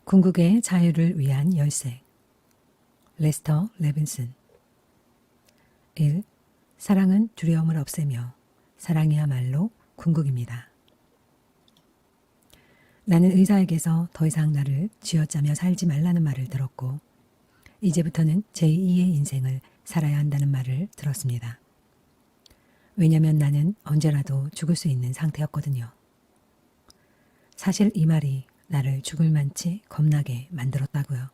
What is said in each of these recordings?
궁극의 자유를 위한 열쇠. 레스터 레빈슨. 1. 사랑은 두려움을 없애며 사랑이야말로 궁극입니다. 나는 의사에게서 더 이상 나를 쥐어짜며 살지 말라는 말을 들었고 이제부터는 제2의 인생을 살아야 한다는 말을 들었습니다. 왜냐면 나는 언제라도 죽을 수 있는 상태였거든요. 사실 이 말이 나를 죽을 만치 겁나게 만들었다고요.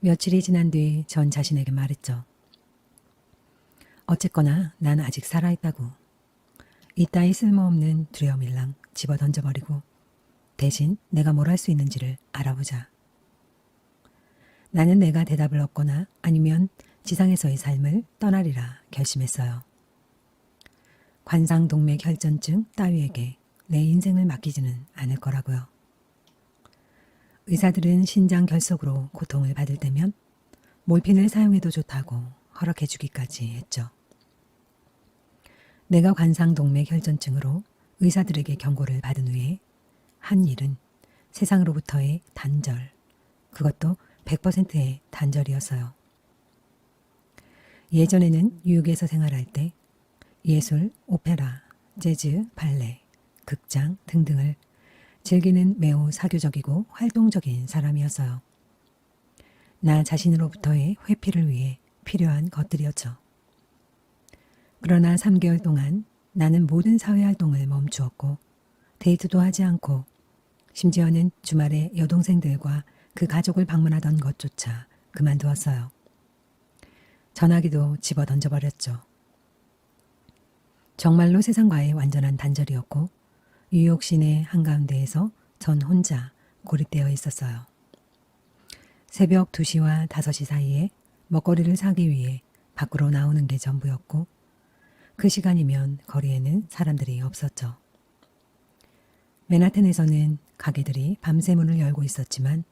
며칠이 지난 뒤 전 자신에게 말했죠. 어쨌거나 난 아직 살아있다고. 이따위 쓸모없는 두려움일랑 집어 던져버리고 대신 내가 뭘 할 수 있는지를 알아보자. 나는 내가 대답을 얻거나 아니면 지상에서의 삶을 떠나리라 결심했어요. 관상동맥 혈전증 따위에게 내 인생을 맡기지는 않을 거라고요. 의사들은 신장 결석으로 고통을 받을 때면 몰핀을 사용해도 좋다고 허락해 주기까지 했죠. 내가 관상동맥 혈전증으로 의사들에게 경고를 받은 후에 한 일은 세상으로부터의 단절, 그것도 100%의 단절이었어요. 예전에는 뉴욕에서 생활할 때 예술, 오페라, 재즈, 발레, 극장 등등을 즐기는 매우 사교적이고 활동적인 사람이었어요. 나 자신으로부터의 회피를 위해 필요한 것들이었죠. 그러나 3개월 동안 나는 모든 사회활동을 멈추었고 데이트도 하지 않고 심지어는 주말에 여동생들과 그 가족을 방문하던 것조차 그만두었어요. 전화기도 집어 던져버렸죠. 정말로 세상과의 완전한 단절이었고 뉴욕 시내 한가운데에서 전 혼자 고립되어 있었어요. 새벽 2시와 5시 사이에 먹거리를 사기 위해 밖으로 나오는 게 전부였고 그 시간이면 거리에는 사람들이 없었죠. 맨하튼에서는 가게들이 밤새 문을 열고 있었지만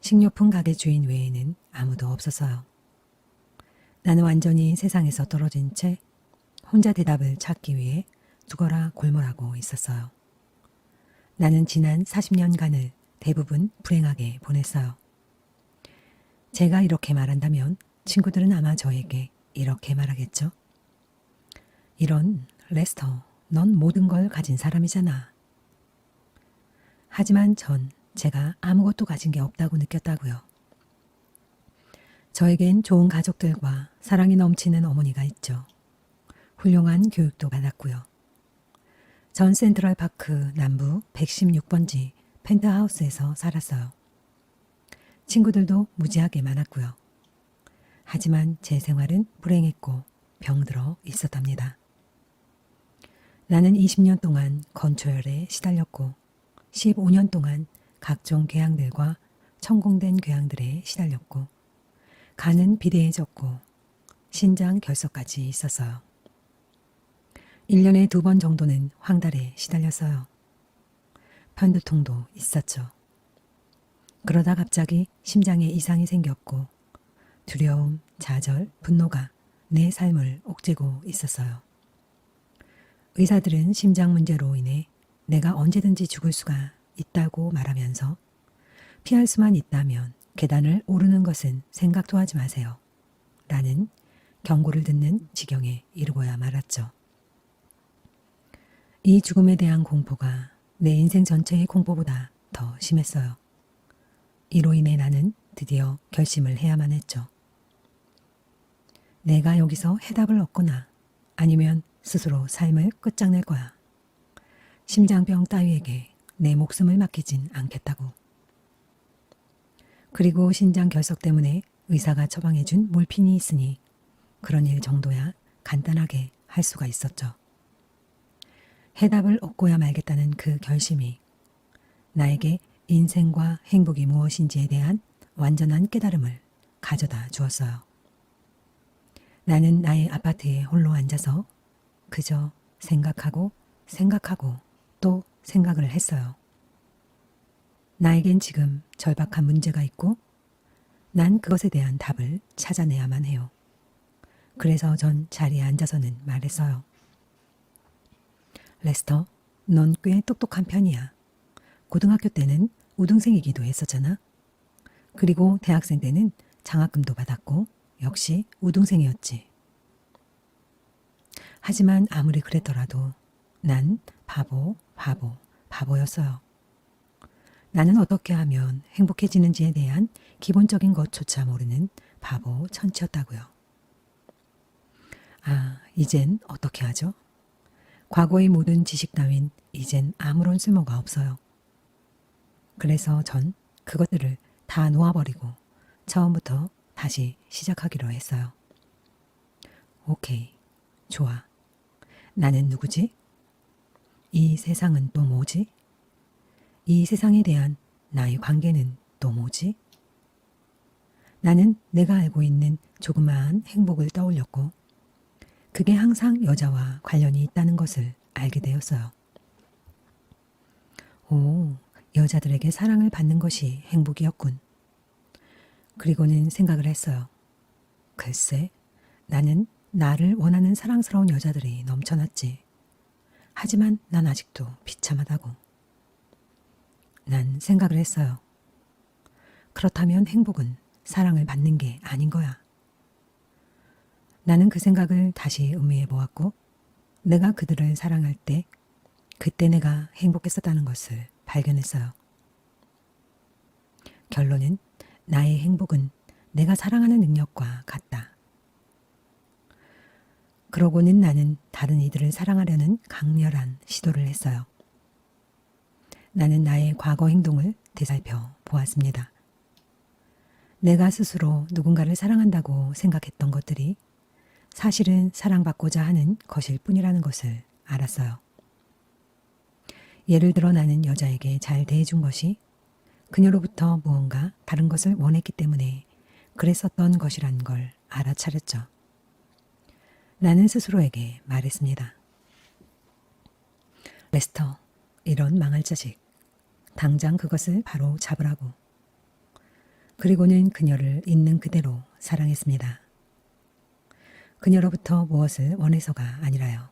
식료품 가게 주인 외에는 아무도 없었어요. 나는 완전히 세상에서 떨어진 채 혼자 대답을 찾기 위해 죽어라 골몰하고 있었어요. 나는 지난 40년간을 대부분 불행하게 보냈어요. 제가 이렇게 말한다면 친구들은 아마 저에게 이렇게 말하겠죠. 이런 레스터, 넌 모든 걸 가진 사람이잖아. 하지만 전 제가 아무것도 가진 게 없다고 느꼈다고요. 저에겐 좋은 가족들과 사랑이 넘치는 어머니가 있죠. 훌륭한 교육도 받았고요. 전 센트럴파크 남부 116번지 펜트하우스에서 살았어요. 친구들도 무지하게 많았고요. 하지만 제 생활은 불행했고 병들어 있었답니다. 나는 20년 동안 건초열에 시달렸고 15년 동안 각종 궤양들과 천공된 궤양들에 시달렸고 간은 비대해졌고 신장 결석까지 있었어요. 1년에 2번 정도는 황달에 시달렸어요. 편두통도 있었죠. 그러다 갑자기 심장에 이상이 생겼고 두려움, 좌절, 분노가 내 삶을 옥죄고 있었어요. 의사들은 심장 문제로 인해 내가 언제든지 죽을 수가 있다고 말하면서 피할 수만 있다면 계단을 오르는 것은 생각도 하지 마세요. 라는 경고를 듣는 지경에 이르고야 말았죠. 이 죽음에 대한 공포가 내 인생 전체의 공포보다 더 심했어요. 이로 인해 나는 드디어 결심을 해야만 했죠. 내가 여기서 해답을 얻거나 아니면 스스로 삶을 끝장낼 거야. 심장병 따위에게 내 목숨을 맡기진 않겠다고. 그리고 신장 결석 때문에 의사가 처방해준 몰핀이 있으니 그런 일 정도야 간단하게 할 수가 있었죠. 해답을 얻고야 말겠다는 그 결심이 나에게 인생과 행복이 무엇인지에 대한 완전한 깨달음을 가져다 주었어요. 나는 나의 아파트에 홀로 앉아서 그저 생각하고 또 생각을 했어요. 나에겐 지금 절박한 문제가 있고 난 그것에 대한 답을 찾아내야만 해요. 그래서 전 자리에 앉아서는 말했어요. 레스터, 넌 꽤 똑똑한 편이야. 고등학교 때는 우등생이기도 했었잖아. 그리고 대학생 때는 장학금도 받았고 역시 우등생이었지. 하지만 아무리 그랬더라도 난 바보였어요. 나는 어떻게 하면 행복해지는지에 대한 기본적인 것조차 모르는 바보 천치였다고요. 이젠 어떻게 하죠? 과거의 모든 지식 따윈 이젠 아무런 쓸모가 없어요. 그래서 전 그것들을 다 놓아버리고 처음부터 다시 시작하기로 했어요. 오케이, 좋아. 나는 누구지? 이 세상은 또 뭐지? 이 세상에 대한 나의 관계는 또 뭐지? 나는 내가 알고 있는 조그마한 행복을 떠올렸고 그게 항상 여자와 관련이 있다는 것을 알게 되었어요. 오, 여자들에게 사랑을 받는 것이 행복이었군. 그리고는 생각을 했어요. 글쎄, 나는 나를 원하는 사랑스러운 여자들이 넘쳐났지. 하지만 난 아직도 비참하다고. 난 생각을 했어요. 그렇다면 행복은 사랑을 받는 게 아닌 거야. 나는 그 생각을 다시 음미해 보았고 내가 그들을 사랑할 때 그때 내가 행복했었다는 것을 발견했어요. 결론은 나의 행복은 내가 사랑하는 능력과 같다. 그러고는 나는 다른 이들을 사랑하려는 강렬한 시도를 했어요. 나는 나의 과거 행동을 되살펴 보았습니다. 내가 스스로 누군가를 사랑한다고 생각했던 것들이 사실은 사랑받고자 하는 것일 뿐이라는 것을 알았어요. 예를 들어 나는 여자에게 잘 대해준 것이 그녀로부터 무언가 다른 것을 원했기 때문에 그랬었던 것이란 걸 알아차렸죠. 나는 스스로에게 말했습니다. 레스터, 이런 망할 자식. 당장 그것을 바로 잡으라고. 그리고는 그녀를 있는 그대로 사랑했습니다. 그녀로부터 무엇을 원해서가 아니라요.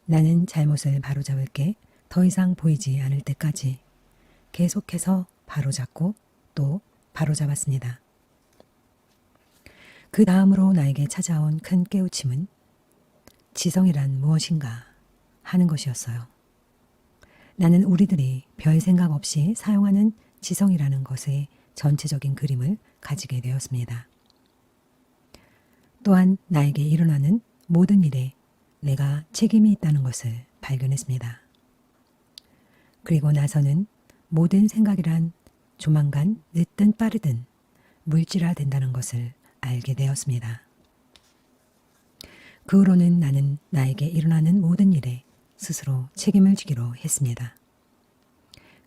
나는 잘못을 바로잡을게 더 이상 보이지 않을 때까지 계속해서 바로잡고 또 바로잡았습니다. 그 다음으로 나에게 찾아온 큰 깨우침은 지성이란 무엇인가 하는 것이었어요. 나는 우리들이 별 생각 없이 사용하는 지성이라는 것의 전체적인 그림을 가지게 되었습니다. 또한 나에게 일어나는 모든 일에 내가 책임이 있다는 것을 발견했습니다. 그리고 나서는 모든 생각이란 조만간 늦든 빠르든 물질화된다는 것을 알게 되었습니다. 그 후로는 나는 나에게 일어나는 모든 일에 스스로 책임을 지기로 했습니다.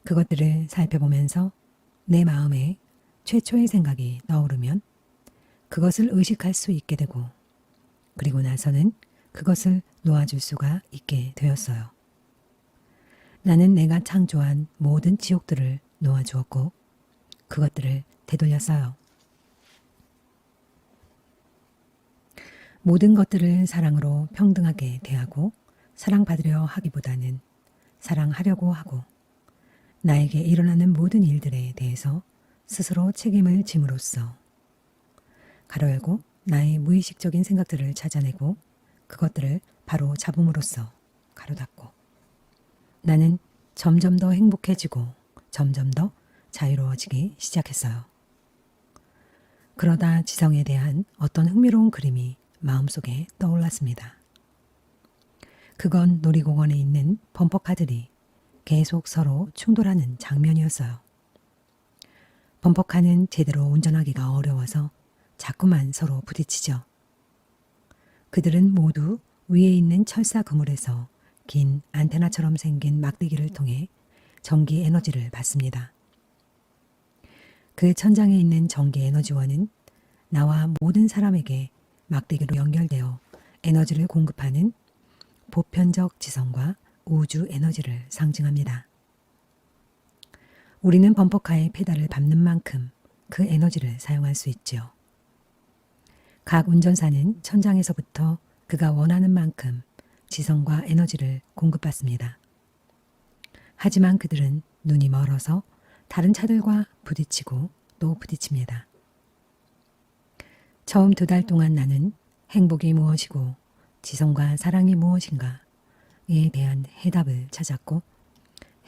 그것들을 살펴보면서 내 마음에 최초의 생각이 떠오르면 그것을 의식할 수 있게 되고 그리고 나서는 그것을 놓아줄 수가 있게 되었어요. 나는 내가 창조한 모든 지옥들을 놓아주었고 그것들을 되돌렸어요. 모든 것들을 사랑으로 평등하게 대하고 사랑받으려 하기보다는 사랑하려고 하고 나에게 일어나는 모든 일들에 대해서 스스로 책임을 짐으로써 가로 열고 나의 무의식적인 생각들을 찾아내고 그것들을 바로 잡음으로써 가로 닫고 나는 점점 더 행복해지고 점점 더 자유로워지기 시작했어요. 그러다 지성에 대한 어떤 흥미로운 그림이 마음속에 떠올랐습니다. 그건 놀이공원에 있는 범퍼카들이 계속 서로 충돌하는 장면이었어요. 범퍼카는 제대로 운전하기가 어려워서 자꾸만 서로 부딪히죠. 그들은 모두 위에 있는 철사 그물에서 긴 안테나처럼 생긴 막대기를 통해 전기 에너지를 받습니다. 그 천장에 있는 전기 에너지원은 나와 모든 사람에게 막대기로 연결되어 에너지를 공급하는 보편적 지성과 우주 에너지를 상징합니다. 우리는 범퍼카의 페달을 밟는 만큼 그 에너지를 사용할 수 있지요. 각 운전사는 천장에서부터 그가 원하는 만큼 지성과 에너지를 공급받습니다. 하지만 그들은 눈이 멀어서 다른 차들과 부딪히고 또 부딪힙니다. 처음 2달 동안 나는 행복이 무엇이고 지성과 사랑이 무엇인가에 대한 해답을 찾았고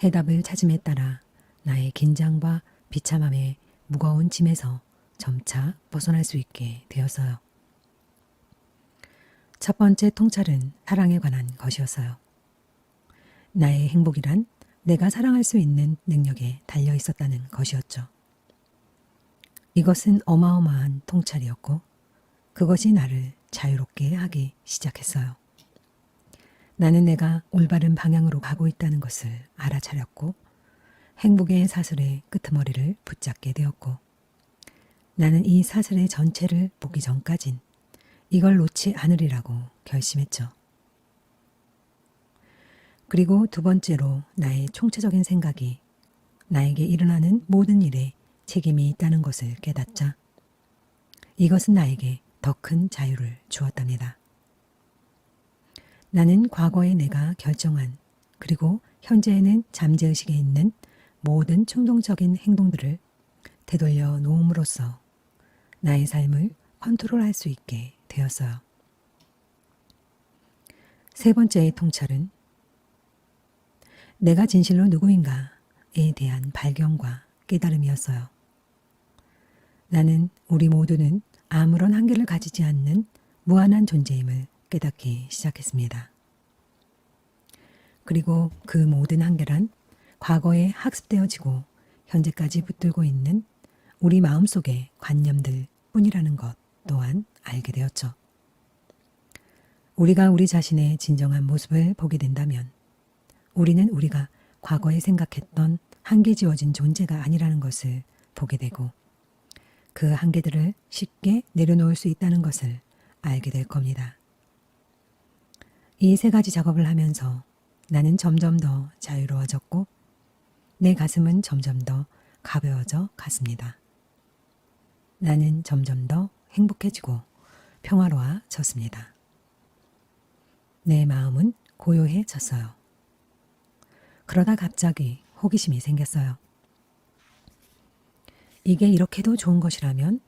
해답을 찾음에 따라 나의 긴장과 비참함의 무거운 짐에서 점차 벗어날 수 있게 되었어요. 첫 번째 통찰은 사랑에 관한 것이었어요. 나의 행복이란 내가 사랑할 수 있는 능력에 달려 있었다는 것이었죠. 이것은 어마어마한 통찰이었고 그것이 나를 자유롭게 하기 시작했어요. 나는 내가 올바른 방향으로 가고 있다는 것을 알아차렸고 행복의 사슬의 끄트머리를 붙잡게 되었고 나는 이 사슬의 전체를 보기 전까진 이걸 놓지 않으리라고 결심했죠. 그리고 2번째로 나의 총체적인 생각이 나에게 일어나는 모든 일에 책임이 있다는 것을 깨닫자 이것은 나에게 더 큰 자유를 주었답니다. 나는 과거에 내가 결정한 그리고 현재에는 잠재의식에 있는 모든 충동적인 행동들을 되돌려 놓음으로써 나의 삶을 컨트롤할 수 있게 되었어요. 3번째의 통찰은 내가 진실로 누구인가에 대한 발견과 깨달음이었어요. 나는 우리 모두는 아무런 한계를 가지지 않는 무한한 존재임을 깨닫기 시작했습니다. 그리고 그 모든 한계란 과거에 학습되어지고 현재까지 붙들고 있는 우리 마음속의 관념들 뿐이라는 것 또한 알게 되었죠. 우리가 우리 자신의 진정한 모습을 보게 된다면 우리는 우리가 과거에 생각했던 한계 지어진 존재가 아니라는 것을 보게 되고 그 한계들을 쉽게 내려놓을 수 있다는 것을 알게 될 겁니다. 이 3가지 작업을 하면서 나는 점점 더 자유로워졌고 내 가슴은 점점 더 가벼워져 갔습니다. 나는 점점 더 행복해지고 평화로워졌습니다. 내 마음은 고요해졌어요. 그러다 갑자기 호기심이 생겼어요. 이게 이렇게도 좋은 것이라면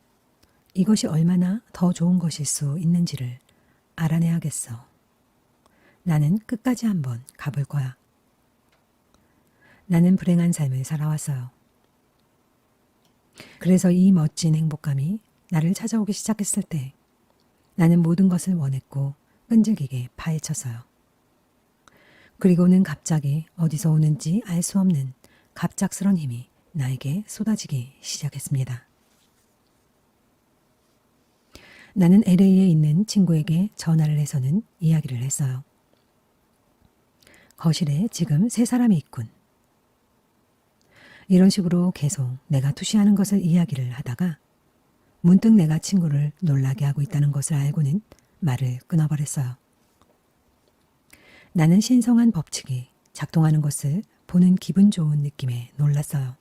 이것이 얼마나 더 좋은 것일 수 있는지를 알아내야겠어. 나는 끝까지 한번 가볼 거야. 나는 불행한 삶을 살아왔어요. 그래서 이 멋진 행복감이 나를 찾아오기 시작했을 때 나는 모든 것을 원했고 끈질기게 파헤쳤어요. 그리고는 갑자기 어디서 오는지 알 수 없는 갑작스런 힘이 나에게 쏟아지기 시작했습니다. 나는 LA에 있는 친구에게 전화를 해서는 이야기를 했어요. 거실에 지금 3사람이 있군. 이런 식으로 계속 내가 투시하는 것을 이야기를 하다가 문득 내가 친구를 놀라게 하고 있다는 것을 알고는 말을 끊어버렸어요. 나는 신성한 법칙이 작동하는 것을 보는 기분 좋은 느낌에 놀랐어요.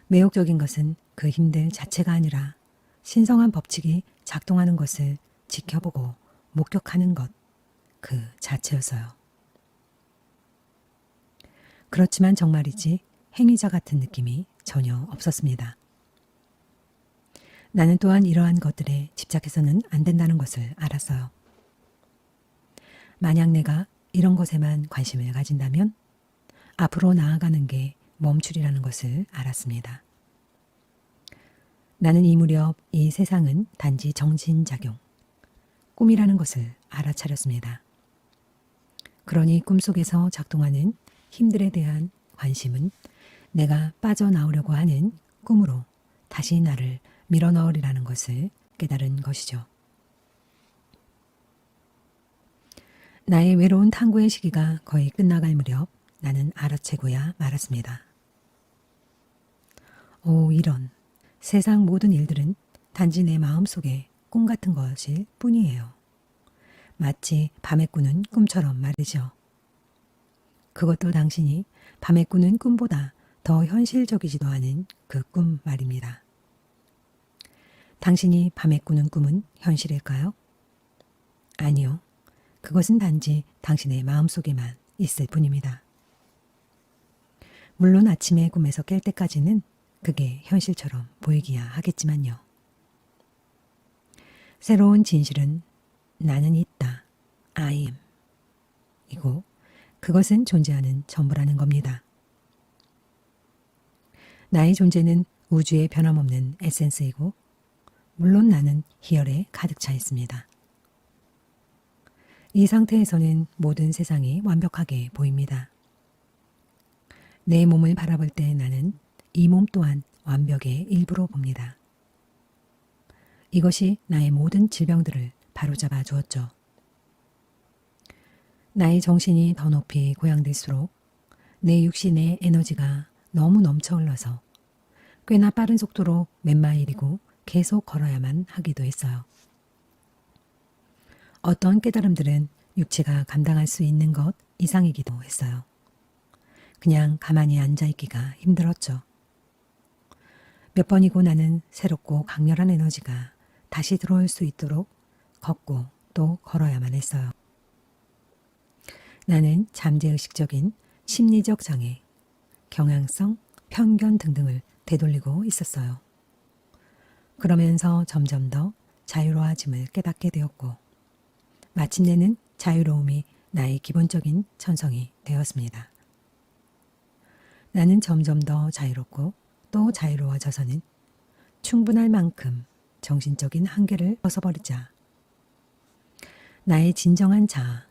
매혹적인 것은 그 힘들 자체가 아니라 신성한 법칙이 작동하는 것을 지켜보고 목격하는 것 그 자체였어요. 그렇지만 정말이지 행위자 같은 느낌이 전혀 없었습니다. 나는 또한 이러한 것들에 집착해서는 안 된다는 것을 알았어요. 만약 내가 이런 것에만 관심을 가진다면 앞으로 나아가는 게 멈추리라는 것을 알았습니다. 나는 이 무렵 이 세상은 단지 정신작용, 꿈이라는 것을 알아차렸습니다. 그러니 꿈속에서 작동하는 힘들에 대한 관심은 내가 빠져나오려고 하는 꿈으로 다시 나를 밀어넣으리라는 것을 깨달은 것이죠. 나의 외로운 탐구의 시기가 거의 끝나갈 무렵 나는 알아채고야 말았습니다. 오, 이런 세상 모든 일들은 단지 내 마음속의 꿈 같은 것일 뿐이에요. 마치 밤에 꾸는 꿈처럼 말이죠. 그것도 당신이 밤에 꾸는 꿈보다 더 현실적이지도 않은 그 꿈 말입니다. 당신이 밤에 꾸는 꿈은 현실일까요? 아니요. 그것은 단지 당신의 마음속에만 있을 뿐입니다. 물론 아침에 꿈에서 깰 때까지는 그게 현실처럼 보이기야 하겠지만요. 새로운 진실은 나는 있다. I am. 이고 그것은 존재하는 전부라는 겁니다. 나의 존재는 우주의 변함없는 에센스이고 물론 나는 희열에 가득 차 있습니다. 이 상태에서는 모든 세상이 완벽하게 보입니다. 내 몸을 바라볼 때 나는 이 몸 또한 완벽의 일부로 봅니다. 이것이 나의 모든 질병들을 바로잡아 주었죠. 나의 정신이 더 높이 고양될수록 내 육신의 에너지가 너무 넘쳐 흘러서 꽤나 빠른 속도로 몇 마일이고 계속 걸어야만 하기도 했어요. 어떤 깨달음들은 육체가 감당할 수 있는 것 이상이기도 했어요. 그냥 가만히 앉아있기가 힘들었죠. 몇 번이고 나는 새롭고 강렬한 에너지가 다시 들어올 수 있도록 걷고 또 걸어야만 했어요. 나는 잠재의식적인 심리적 장애, 경향성, 편견 등등을 되돌리고 있었어요. 그러면서 점점 더 자유로워짐을 깨닫게 되었고 마침내는 자유로움이 나의 기본적인 천성이 되었습니다. 나는 점점 더 자유롭고 또 자유로워져서는 충분할 만큼 정신적인 한계를 벗어버리자 나의 진정한 자아가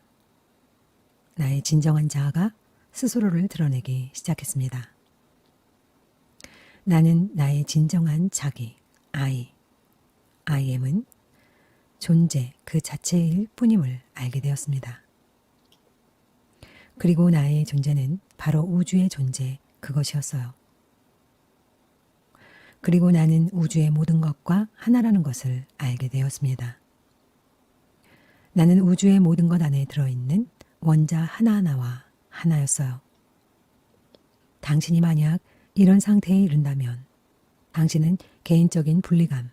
스스로를 드러내기 시작했습니다. 나는 나의 진정한 자기, I am은 존재 그 자체일 뿐임을 알게 되었습니다. 그리고 나의 존재는 바로 우주의 존재 그것이었어요. 그리고 나는 우주의 모든 것과 하나라는 것을 알게 되었습니다. 나는 우주의 모든 것 안에 들어있는 원자 하나하나와 하나였어요. 당신이 만약 이런 상태에 이른다면 당신은 개인적인 분리감,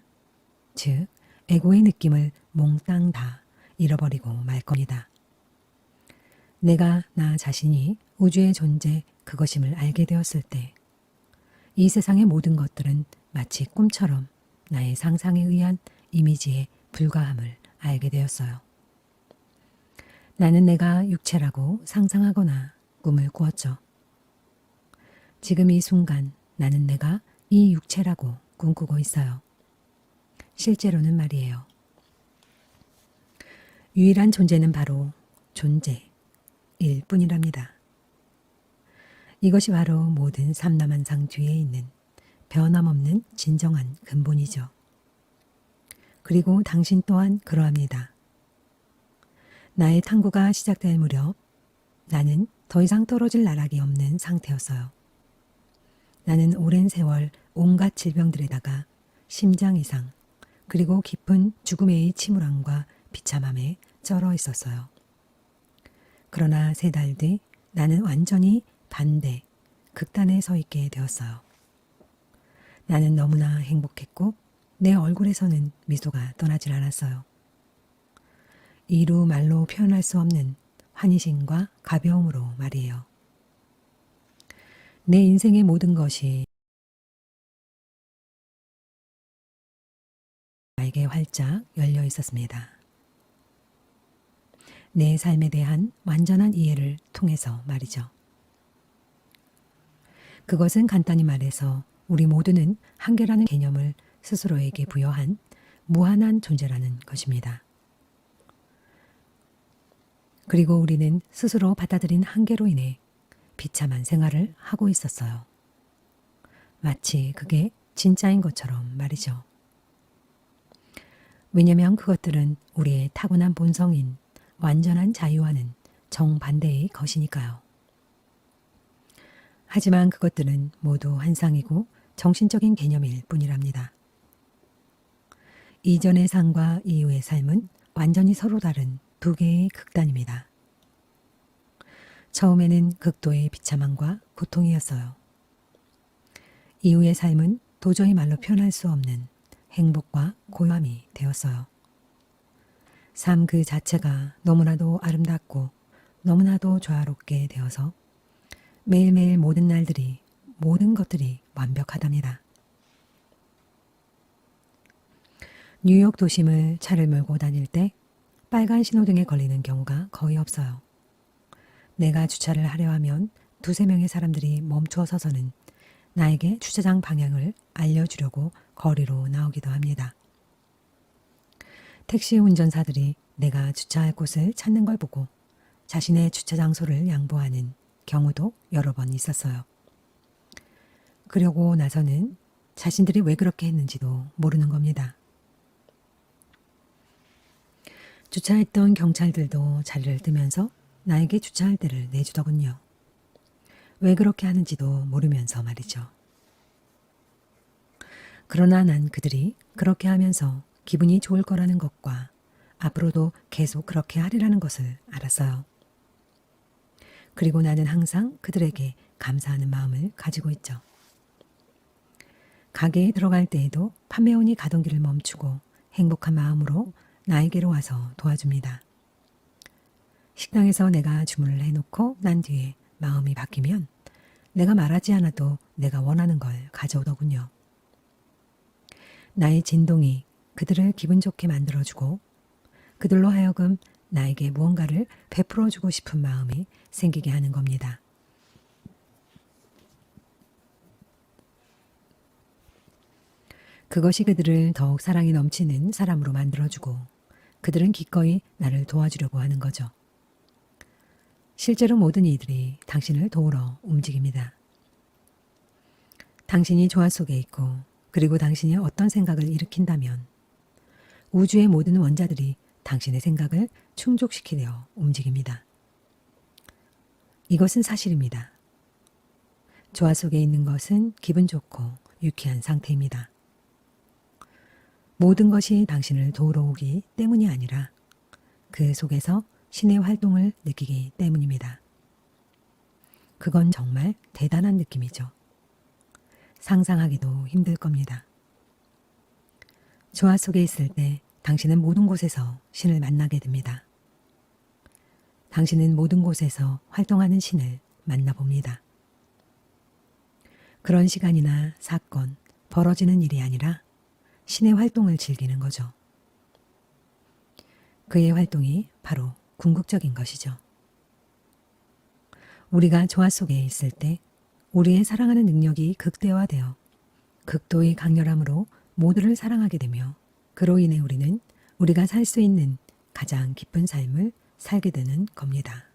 즉 에고의 느낌을 몽땅 다 잃어버리고 말 겁니다. 내가 나 자신이 우주의 존재 그것임을 알게 되었을 때 이 세상의 모든 것들은 마치 꿈처럼 나의 상상에 의한 이미지에 불과함을 알게 되었어요. 나는 내가 육체라고 상상하거나 꿈을 꾸었죠. 지금 이 순간 나는 내가 이 육체라고 꿈꾸고 있어요. 실제로는 말이에요. 유일한 존재는 바로 존재일 뿐이랍니다. 이것이 바로 모든 삼라만상 뒤에 있는 변함없는 진정한 근본이죠. 그리고 당신 또한 그러합니다. 나의 탐구가 시작될 무렵 나는 더 이상 떨어질 나락이 없는 상태였어요. 나는 오랜 세월 온갖 질병들에다가 심장 이상 그리고 깊은 죽음의 침울함과 비참함에 쩔어 있었어요. 그러나 3달 뒤 나는 완전히 반대, 극단에 서 있게 되었어요. 나는 너무나 행복했고 내 얼굴에서는 미소가 떠나질 않았어요. 이루 말로 표현할 수 없는 환희심과 가벼움으로 말이에요. 내 인생의 모든 것이 나에게 활짝 열려 있었습니다. 내 삶에 대한 완전한 이해를 통해서 말이죠. 그것은 간단히 말해서 우리 모두는 한계라는 개념을 스스로에게 부여한 무한한 존재라는 것입니다. 그리고 우리는 스스로 받아들인 한계로 인해 비참한 생활을 하고 있었어요. 마치 그게 진짜인 것처럼 말이죠. 왜냐하면 그것들은 우리의 타고난 본성인 완전한 자유와는 정반대의 것이니까요. 하지만 그것들은 모두 환상이고 정신적인 개념일 뿐이랍니다. 이전의 삶과 이후의 삶은 완전히 서로 다른 2개의 극단입니다. 처음에는 극도의 비참함과 고통이었어요. 이후의 삶은 도저히 말로 표현할 수 없는 행복과 고요함이 되었어요. 삶 그 자체가 너무나도 아름답고 너무나도 조화롭게 되어서 매일매일 모든 날들이 모든 것들이 완벽하답니다. 뉴욕 도심을 차를 몰고 다닐 때 빨간 신호등에 걸리는 경우가 거의 없어요. 내가 주차를 하려 하면 두세 명의 사람들이 멈추어 서서는 나에게 주차장 방향을 알려주려고 거리로 나오기도 합니다. 택시 운전사들이 내가 주차할 곳을 찾는 걸 보고 자신의 주차 장소를 양보하는 경우도 여러 번 있었어요. 그러고 나서는 자신들이 왜 그렇게 했는지도 모르는 겁니다. 주차했던 경찰들도 자리를 뜨면서 나에게 주차할 때를 내주더군요. 왜 그렇게 하는지도 모르면서 말이죠. 그러나 난 그들이 그렇게 하면서 기분이 좋을 거라는 것과 앞으로도 계속 그렇게 하리라는 것을 알았어요. 그리고 나는 항상 그들에게 감사하는 마음을 가지고 있죠. 가게에 들어갈 때에도 판매원이 가던 길을 멈추고 행복한 마음으로 나에게로 와서 도와줍니다. 식당에서 내가 주문을 해놓고 난 뒤에 마음이 바뀌면 내가 말하지 않아도 내가 원하는 걸 가져오더군요. 나의 진동이 그들을 기분 좋게 만들어주고 그들로 하여금 나에게 무언가를 베풀어주고 싶은 마음이 생기게 하는 겁니다. 그것이 그들을 더욱 사랑이 넘치는 사람으로 만들어주고 그들은 기꺼이 나를 도와주려고 하는 거죠. 실제로 모든 이들이 당신을 도우러 움직입니다. 당신이 조화 속에 있고 그리고 당신이 어떤 생각을 일으킨다면 우주의 모든 원자들이 당신의 생각을 충족시키려 움직입니다. 이것은 사실입니다. 조화 속에 있는 것은 기분 좋고 유쾌한 상태입니다. 모든 것이 당신을 도우러 오기 때문이 아니라 그 속에서 신의 활동을 느끼기 때문입니다. 그건 정말 대단한 느낌이죠. 상상하기도 힘들 겁니다. 조화 속에 있을 때 당신은 모든 곳에서 신을 만나게 됩니다. 당신은 모든 곳에서 활동하는 신을 만나봅니다. 그런 시간이나 사건, 벌어지는 일이 아니라 신의 활동을 즐기는 거죠. 그의 활동이 바로 궁극적인 것이죠. 우리가 조화 속에 있을 때 우리의 사랑하는 능력이 극대화되어 극도의 강렬함으로 모두를 사랑하게 되며 그로 인해 우리는 우리가 살 수 있는 가장 기쁜 삶을 살게 되는 겁니다.